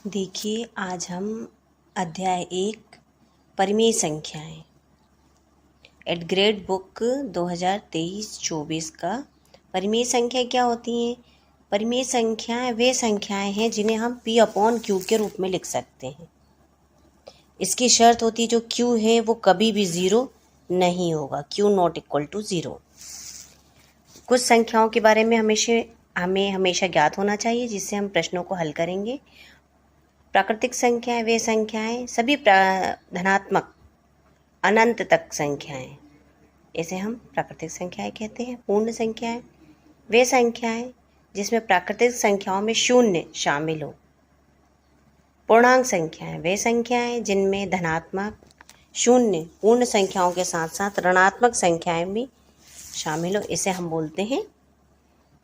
देखिए, आज हम अध्याय 1 परिमेय संख्याएं एट ग्रेड बुक 2023-24 का परिमेय संख्या क्या होती हैं। परिमेय संख्याएं वे संख्याएं हैं जिन्हें हम P अपॉन Q के रूप में लिख सकते हैं। इसकी शर्त होती है जो Q है वो कभी भी 0 नहीं होगा, Q नॉट इक्वल टू 0। कुछ संख्याओं के बारे में हमें हमेशा ज्ञात होना चाहिए जिससे हम प्रश्नों को हल करेंगे। प्राकृतिक संख्याएं वे संख्याएं सभी धनात्मक अनंत तक संख्याएं, इसे हम प्राकृतिक संख्याएं कहते हैं। पूर्ण संख्याएं वे संख्याएं जिसमें प्राकृतिक संख्याओं में शून्य शामिल हो। पूर्णांक संख्याएं वे संख्याएं जिनमें धनात्मक शून्य पूर्ण संख्याओं के साथ साथ ऋणात्मक संख्याएं भी शामिल हो, इसे हम बोलते हैं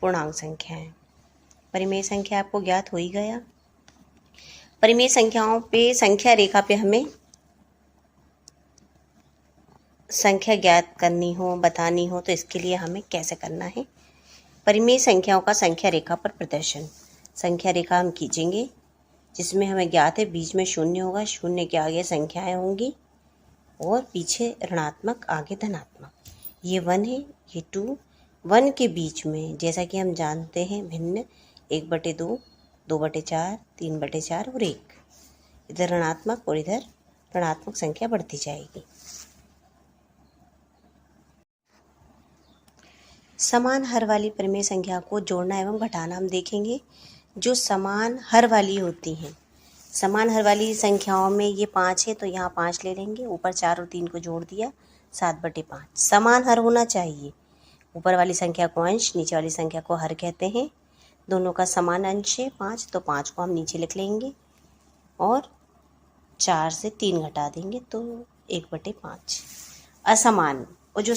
पूर्णांक संख्याएं। परिमेय संख्या आपको ज्ञात हो ही गया। परिमेय संख्याओं पे संख्या रेखा पे हमें संख्या ज्ञात करनी हो, बतानी हो, तो इसके लिए हमें कैसे करना है। परिमेय संख्याओं का संख्या रेखा पर प्रदर्शन। संख्या रेखा हम खींचेंगे जिसमें हमें ज्ञात है बीच में शून्य होगा, शून्य के आगे संख्याएं होंगी और पीछे ऋणात्मक आगे धनात्मक। ये 1 है, ये 2। 1 के बीच में जैसा कि हम जानते हैं भिन्न 1/2, 2/4, 3/4 और 1। इधर ऋणात्मक और इधर ऋणात्मक संख्या बढ़ती जाएगी। समान हर वाली परिमेय संख्या को जोड़ना एवं घटाना हम देखेंगे। जो समान हर वाली होती हैं, समान हर वाली संख्याओं में ये 5 है तो यहाँ 5 ले लेंगे, ऊपर 4 और 3 को जोड़ दिया, 7/5। समान हर होना चाहिए, ऊपर वाली संख्या को अंश, नीचे वाली संख्या को हर कहते हैं। दोनों का समान अंश है 5, तो 5 को हम नीचे लिख लेंगे और 4 से 3 घटा देंगे तो 1/5। असमान और जो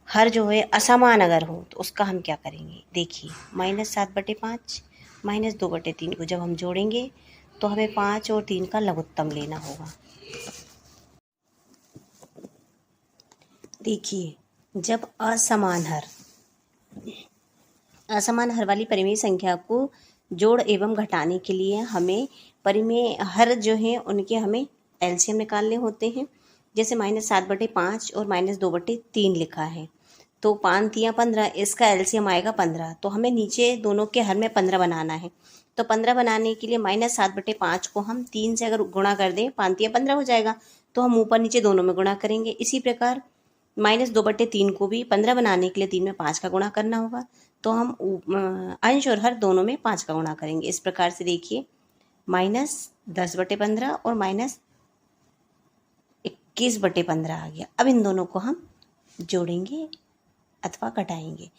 हर जो है असमान अगर हो तो उसका हम क्या करेंगे। देखिए, -7/5 -2/3 को जब हम जोड़ेंगे तो हमें 5 और 3 का लघुत्तम लेना होगा। देखिए, जब असमान हर वाली परिमेय संख्या को जोड़ एवं घटाने के लिए हमें परिमेय हर जो है उनके हमें एलसीएम निकालने होते हैं। जैसे -7/5 और -2/3 लिखा है तो 5 × 15, इसका एलसीएम आएगा 15। तो हमें नीचे दोनों के हर में 15 बनाना है। तो 15 बनाने के लिए -7/5 को हम 3 से अगर गुणा कर दें, 5 × 15 हो जाएगा, तो हम ऊपर नीचे दोनों में गुणा करेंगे। इसी प्रकार -2/3 को भी 15 बनाने के लिए 3 में 5 का गुणा करना होगा, तो हम अंश और हर दोनों में 5 का गुणा करेंगे। इस प्रकार से देखिए, -10/15 और -21/15 आ गया। अब इन दोनों को हम जोड़ेंगे अथवा घटाएंगे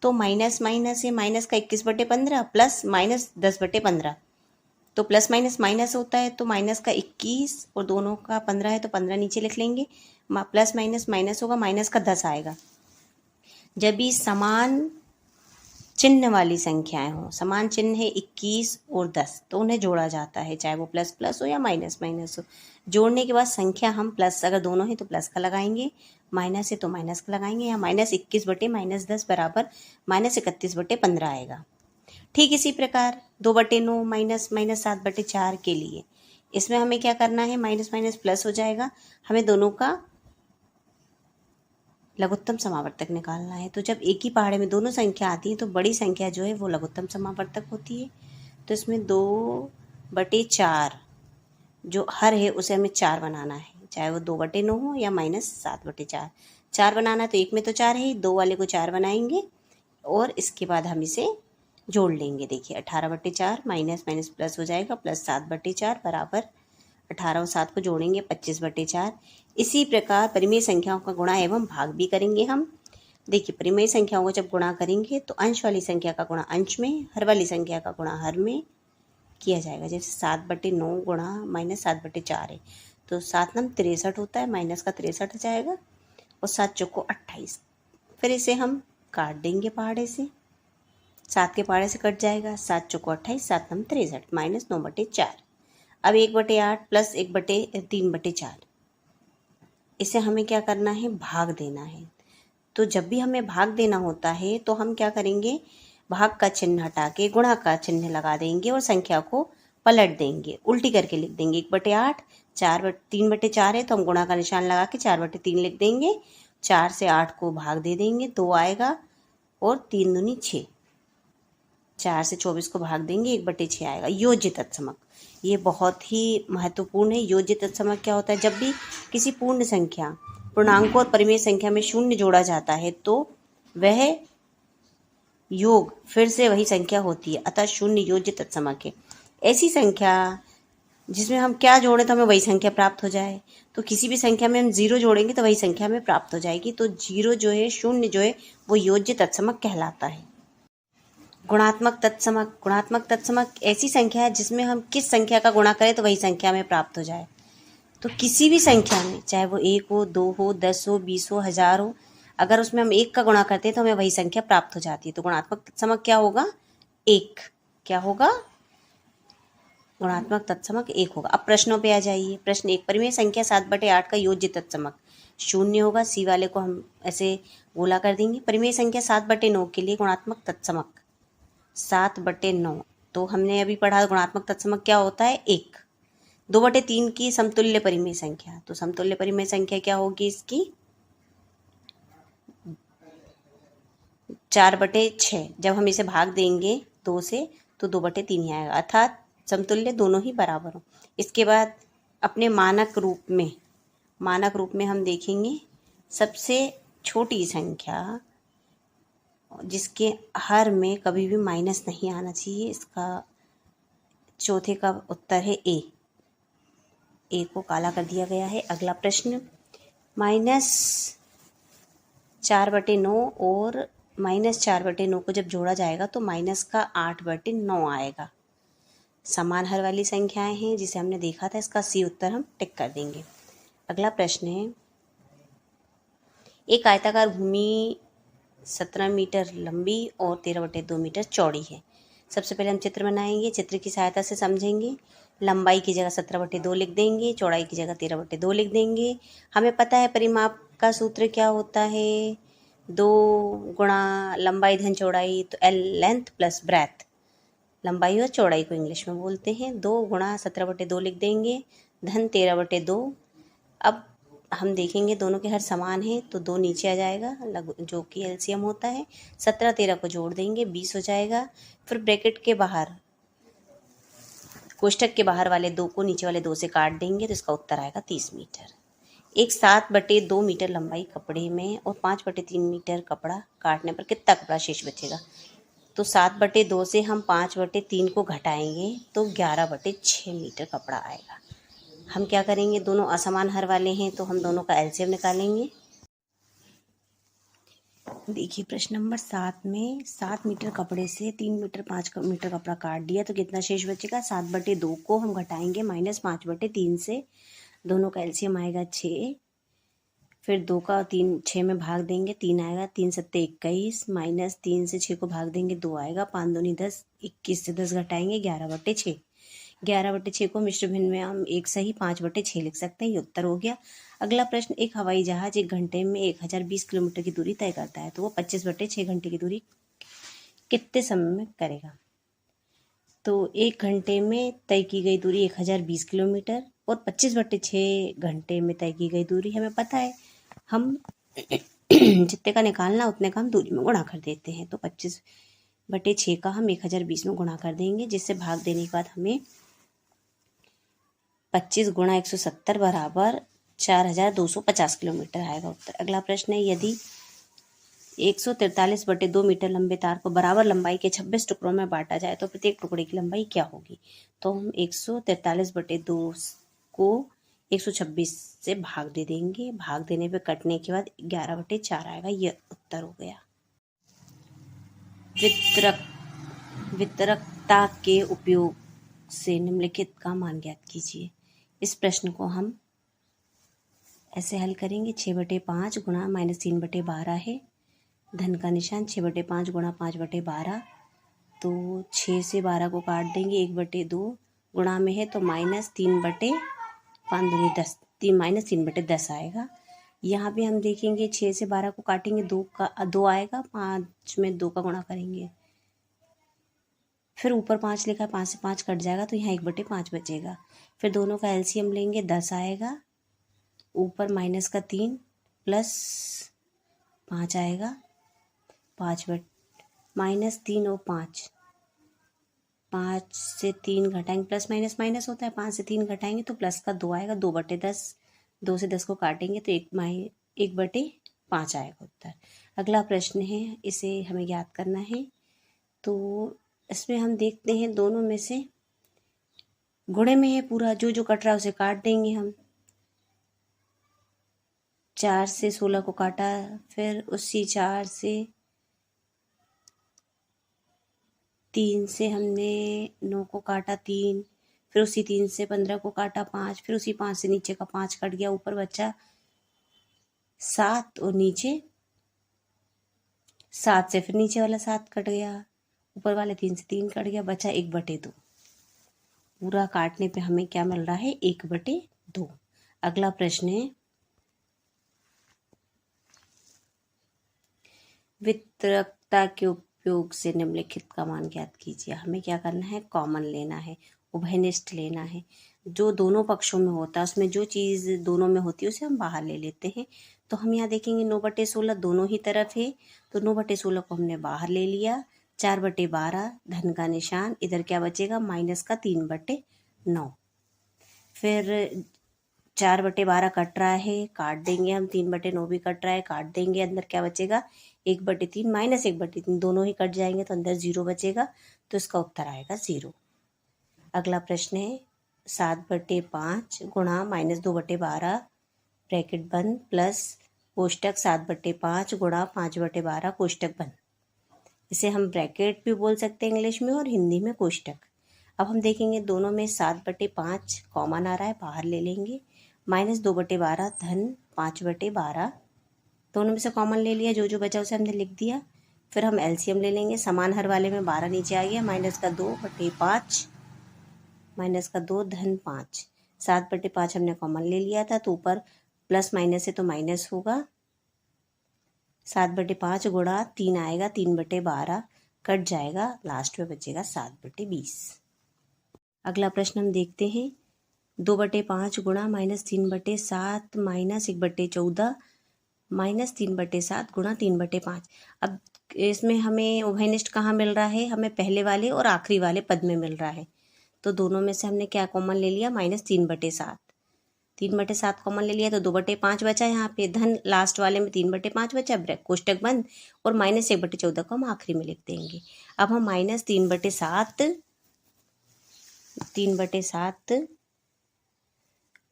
तो माइनस माइनस है, माइनस का 21/15 प्लस -10/15, तो प्लस माइनस माइनस होता है, तो माइनस का 21 और दोनों का 15 है तो 15 नीचे लिख लेंगे। प्लस माइनस माइनस होगा, माइनस का 10 आएगा। जब भी समान चिन्ह वाली संख्याएं हो, समान चिन्ह है 21 और 10, तो उन्हें जोड़ा जाता है, चाहे वो प्लस प्लस हो या माइनस माइनस हो। जोड़ने के बाद संख्या हम प्लस, अगर दोनों है तो प्लस का लगाएंगे, माइनस है तो माइनस का लगाएंगे। या -21/-10 बराबर -31/15 आएगा। ठीक इसी प्रकार 2/9 -7/4 के लिए इसमें हमें क्या करना है, माइनस माइनस प्लस हो जाएगा, हमें दोनों का लघुत्तम समावर्तक निकालना है। तो जब एक ही पहाड़े में दोनों संख्या आती है तो बड़ी संख्या जो है वो लघुत्तम समावर्तक होती है। तो इसमें 2/4 जो हर है उसे हमें 4 बनाना है, चाहे वो 2/9 हो या -7/4। 4 बनाना है तो एक में तो 4 है, 2 वाले को 4 बनाएंगे और इसके बाद हम इसे जोड़ लेंगे। देखिए, 18/4 माइनस माइनस प्लस हो जाएगा, प्लस 7/4 बराबर 18 और 7 को जोड़ेंगे 25/4। इसी प्रकार परिमेय संख्याओं का गुणा एवं भाग भी करेंगे हम। देखिए, परिमेय संख्याओं को जब गुणा करेंगे तो अंश वाली संख्या का गुणा अंश में, हर वाली संख्या का गुणा हर में किया जाएगा। जैसे 7/9 गुणा -7/4 है तो 7 9 63 होता है, माइनस का 63 जाएगा और 7 चौको 28। फिर इसे हम काट देंगे पहाड़े से, 7 के पहाड़े से कट जाएगा, 7 चौको 28, 7 9 63 -9/4। अब 1/8 प्लस 1/3/4, इसे हमें क्या करना है, भाग देना है। तो जब भी हमें भाग देना होता है तो हम क्या करेंगे, भाग का चिन्ह हटा के गुणा का चिन्ह लगा देंगे और संख्या को पलट देंगे, उल्टी करके लिख देंगे। 1/8, 3/4 है तो हम गुणा का निशान लगा के 4/3 लिख देंगे। 4 से 8 को भाग दे देंगे, 2 आएगा और 3 दूनी 6। 4 से 24 को भाग देंगे, 1/6 आएगा। योज्य तत्समक, ये बहुत ही महत्वपूर्ण है। योज्य तत्समक क्या होता है? जब भी किसी पूर्ण संख्या, पूर्णांकों और परिमेय संख्या में शून्य जोड़ा जाता है तो वह योग फिर से वही संख्या होती है, अतः शून्य योज्य तत्समक है। ऐसी संख्या जिसमें हम क्या जोड़ें तो हमें वही संख्या प्राप्त हो जाए। तो किसी भी संख्या में हम 0 जोड़ेंगे तो वही संख्या हमें प्राप्त हो जाएगी। तो 0 जो है, शून्य जो है, वो योज्य तत्समक कहलाता है। गुणात्मक तत्समक, गुणात्मक तत्समक ऐसी संख्या है जिसमें हम किस संख्या का गुणा करें तो वही संख्या हमें प्राप्त हो जाए। तो किसी भी संख्या में, चाहे वो 1 हो, 2 हो, 10 हो, 20 हो, 1000 हो, अगर उसमें हम 1 का गुणा करते हैं तो हमें वही संख्या प्राप्त हो जाती है। तो गुणात्मक तत्समक क्या होगा? 1। क्या होगा? गुणात्मक तत्समक 1 होगा। अब प्रश्नों पे आ जाइए। प्रश्न 1, परिमेय संख्या 7/8 का योज्य तत्समक 0 होगा। सी वाले को हम ऐसे गोला कर देंगे। परिमेय संख्या 7/9 के लिए गुणात्मक तत्समक 7/9, तो हमने अभी पढ़ा गुणात्मक तत्समक क्या होता है? 1। 2/3 की समतुल्य परिमेय संख्या, तो समतुल्य परिमेय संख्या क्या होगी इसकी? 4/6। जब हम इसे भाग देंगे 2 से तो 2/3 ही आएगा, अर्थात समतुल्य दोनों ही बराबर हो। इसके बाद अपने मानक रूप में हम देखेंगे सबसे छोटी संख्या जिसके हर में कभी भी माइनस नहीं आना चाहिए, इसका चौथे का उत्तर है ए। ए को काला कर दिया गया है। अगला प्रश्न, -4/9 और -4/9 को जब जोड़ा जाएगा तो माइनस का 8/9 आएगा। समान हर वाली संख्याएं हैं जिसे हमने देखा था, इसका सी उत्तर हम टिक कर देंगे। अगला प्रश्न है, एक आयताकार भूमि 17 मीटर लंबी और 13/2 मीटर चौड़ी है। सबसे पहले हम चित्र बनाएंगे, चित्र की सहायता से समझेंगे। लंबाई की जगह 17/2 लिख देंगे, चौड़ाई की जगह 13/2 लिख देंगे। हमें पता है परिमाप का सूत्र क्या होता है, 2 गुणा लंबाई धन चौड़ाई, तो एल लेंथ प्लस ब्रेथ, लंबाई और चौड़ाई को इंग्लिश में बोलते हैं। 2 गुणा 17/2 लिख देंगे, धन 13/2। अब हम देखेंगे दोनों के हर समान है तो 2 नीचे आ जाएगा, जो कि एलसीएम होता है। 17 13 को जोड़ देंगे, 20 हो जाएगा। फिर ब्रैकेट के बाहर, कोष्ठक के बाहर वाले 2 को नीचे वाले 2 से काट देंगे तो इसका उत्तर आएगा 30 मीटर। एक 7/2 मीटर लंबाई कपड़े में और 5/3 मीटर कपड़ा काटने पर कितना कपड़ा शेष बचेगा? तो 7/2 से हम 5/3 को घटाएंगे तो 11/6 मीटर कपड़ा आएगा। हम क्या करेंगे, दोनों असमान हर वाले हैं तो हम दोनों का एलसीएम निकालेंगे। देखिए प्रश्न नंबर 7 में 7 मीटर कपड़े से 3 मीटर 5 मीटर कपड़ा काट दिया तो कितना शेष बचेगा? 7/2 को हम घटाएंगे -5/3 से, दोनों का एलसीएम आएगा 6। फिर 2 का 3 6 में भाग देंगे, 3 आएगा, 3 7 21, -3 से 6 को भाग देंगे, 2 आएगा, 5 दूनी 10, 21 से 10 घटाएंगे, 11/6। 11/6 को मिश्र भिन्न में हम 1 सही 5/6 लिख सकते हैं, ये उत्तर हो गया। अगला प्रश्न, एक हवाई जहाज 1 घंटे में 1020 किलोमीटर की दूरी तय करता है तो वो 25/6 घंटे की दूरी कितने समय में करेगा? तो 1 घंटे में तय की गई दूरी 1020 किलोमीटर और 25/6 घंटे में तय की गई दूरी हमें पता है, हम जितने का निकालना उतने का हम दूरी में गुणा कर देते हैं। तो 25/6 का हम 1020 में गुणा कर देंगे, जिससे भाग देने के बाद हमें 25 गुणा 170 बराबर 4250 किलोमीटर आएगा उत्तर। अगला प्रश्न है, यदि 143/2 मीटर लंबे तार को बराबर लंबाई के 26 टुकड़ों में बांटा जाए तो प्रत्येक टुकड़े की लंबाई क्या होगी? तो हम 143/2 को 126 से भाग दे देंगे, भाग देने पे कटने के बाद 11/4 आएगा, यह उत्तर हो गया। वितरकता के उपयोग से निम्नलिखित का मान ज्ञात कीजिए। इस प्रश्न को हम ऐसे हल करेंगे, 6/5 गुणा -3/12 है, धन का निशान 6/5 गुणा 5/12, तो 6 से 12 को काट देंगे, 1/2 गुणा में है तो -3/5 दूनी 10, -3/10 आएगा। यहाँ भी हम देखेंगे 6 से 12 को काटेंगे, 2 आएगा, 5 में 2 का गुणा करेंगे, फिर ऊपर 5 लिखा है, 5 से 5 कट जाएगा तो यहाँ 1/5 बचेगा। फिर दोनों का एलसीएम लेंगे, 10 आएगा, ऊपर माइनस का 3 प्लस 5 आएगा, 5 माइनस 3 और 5, 5 से 3 घटाएंगे, प्लस माइनस माइनस होता है, 5 से 3 घटाएंगे तो प्लस का 2 आएगा, 2/10, 2 से 10 को काटेंगे तो 1/5 आएगा उत्तर। अगला प्रश्न है, इसे हमें याद करना है। तो इसमें हम देखते हैं दोनों में से गुणे में है पूरा, जो जो कट रहा है उसे काट देंगे हम। 4 से 16 को काटा, फिर उसी 4 से 3 से हमने 9 को काटा 3, फिर उसी 3 से 15 को काटा 5, फिर उसी 5 से नीचे का 5 कट गया, ऊपर बचा 7 और नीचे 7 से फिर नीचे वाला 7 कट गया, ऊपर वाले 3 से 3 कट गया, बचा 1/2। पूरा काटने पे हमें क्या मिल रहा है, 1/2। अगला प्रश्न है, वितरकता के उपयोग से निम्नलिखित का मान ज्ञात कीजिए। हमें क्या करना है, कॉमन लेना है, उभयनिष्ठ लेना है। जो दोनों पक्षों में होता है उसमें जो चीज़ दोनों में होती है उसे हम बाहर ले लेते हैं। तो हम यहाँ देखेंगे 9/16 दोनों ही तरफ है, तो 9/16 को हमने बाहर ले लिया, 4/12 धन का निशान, इधर क्या बचेगा, माइनस का 3/9। फिर 4/12 कट रहा है, काट देंगे हम, 3/9 भी कट रहा है, काट देंगे, अंदर क्या बचेगा, 1/3 माइनस 1/3, दोनों ही कट जाएंगे तो अंदर 0 बचेगा, तो इसका उत्तर आएगा 0। अगला प्रश्न है, 7/5 गुणा माइनस 2/12 ब्रैकेट बंद प्लस कोष्टक 7/5 गुणा 5/12 कोष्टक बंद। इसे हम ब्रैकेट भी बोल सकते हैं इंग्लिश में और हिंदी में कोष्टक। अब हम देखेंगे दोनों में 7/5 कॉमन आ रहा है, बाहर ले लेंगे, माइनस 2/12 धन 5/12, दोनों में से कॉमन ले लिया, जो जो बचा उसे हमने लिख दिया। फिर हम एलसीएम ले लेंगे, समान हर वाले में 12 नीचे आ गया, माइनस का 2/5 माइनस का 2 धन 5, 7/5 हमने कॉमन ले लिया था तो ऊपर प्लस माइनस है तो माइनस होगा, 7/5 गुणा 3 आएगा, 3/12 कट जाएगा, लास्ट में बचेगा 7/20। अगला प्रश्न हम देखते हैं, 2/5 गुणा माइनस 3/7 माइनस 1/14 माइनस 3/7 गुणा 3/5। अब इसमें हमें उभयनिष्ठ कहाँ मिल रहा है, हमें पहले वाले और आखिरी वाले पद में मिल रहा है, तो दोनों में से हमने क्या कॉमन ले लिया, माइनस 3/7, 3/7 कॉमन ले लिया तो 2/5 बचा, यहाँ पे धन लास्ट वाले में 3/5 बचा, कोष्टक बंद, और माइनस 1/14 को हम आखिरी में लिख देंगे। अब हम माइनस 3/7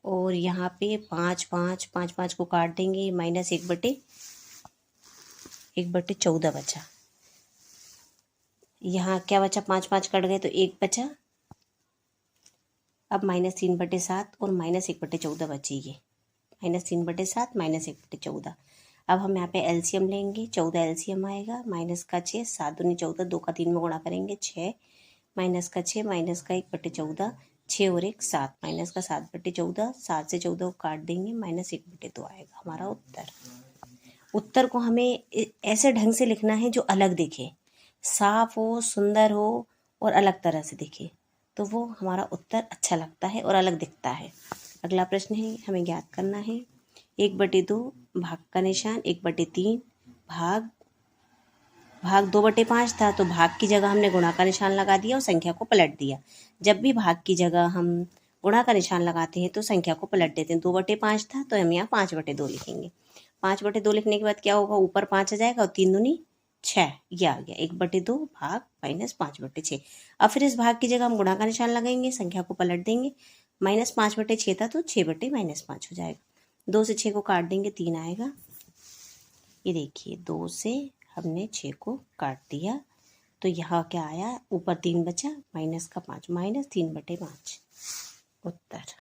और यहाँ पे 5 को काट देंगे, माइनस 1/14 बचा, यहाँ क्या बचा, 5 कट गए तो 1 बचा। अब माइनस 3/7 और माइनस 1/14 बचेगी, माइनस 3/7 माइनस 1/14। अब हम यहाँ पे एलसीएम लेंगे, 14 एलसीएम आएगा, माइनस का 6, 7 दूनी 14, 2 का 3 में गुणा करेंगे 6, माइनस का 6 माइनस का 1/14, 6 और 1 7, माइनस का 7/14, 7 से 14 को काट देंगे, माइनस 1/2 आएगा हमारा उत्तर। उत्तर को हमें ऐसे ढंग से लिखना है जो अलग दिखे, साफ हो, सुंदर हो और अलग तरह से दिखे, तो वो हमारा उत्तर अच्छा लगता है और अलग दिखता है। अगला प्रश्न है, हमें ज्ञात करना है, 1/2 भाग का निशान, 1/3 भाग 2/5 था तो भाग की जगह हमने गुणा का निशान लगा दिया और संख्या को पलट दिया। जब भी भाग की जगह हम गुणा का निशान लगाते हैं तो संख्या को पलट देते हैं। 2/5 था तो हम यहाँ 5/2 लिखेंगे। 5/2 लिखने के बाद क्या होगा, ऊपर 5 आ जाएगा और 3 दूनी 6, ये आ गया 1/2 भाग माइनस 5/6। अब फिर इस भाग की जगह हम गुणा का निशान लगाएंगे, संख्या को पलट देंगे, माइनस 5/6 था तो 6/-5 हो जाएगा। 2 से 6 को काट देंगे, 3 आएगा। ये देखिए 2 से हमने 6 को काट दिया तो यहाँ क्या आया, ऊपर 3 बचा, माइनस का 5, माइनस 3/5 उत्तर।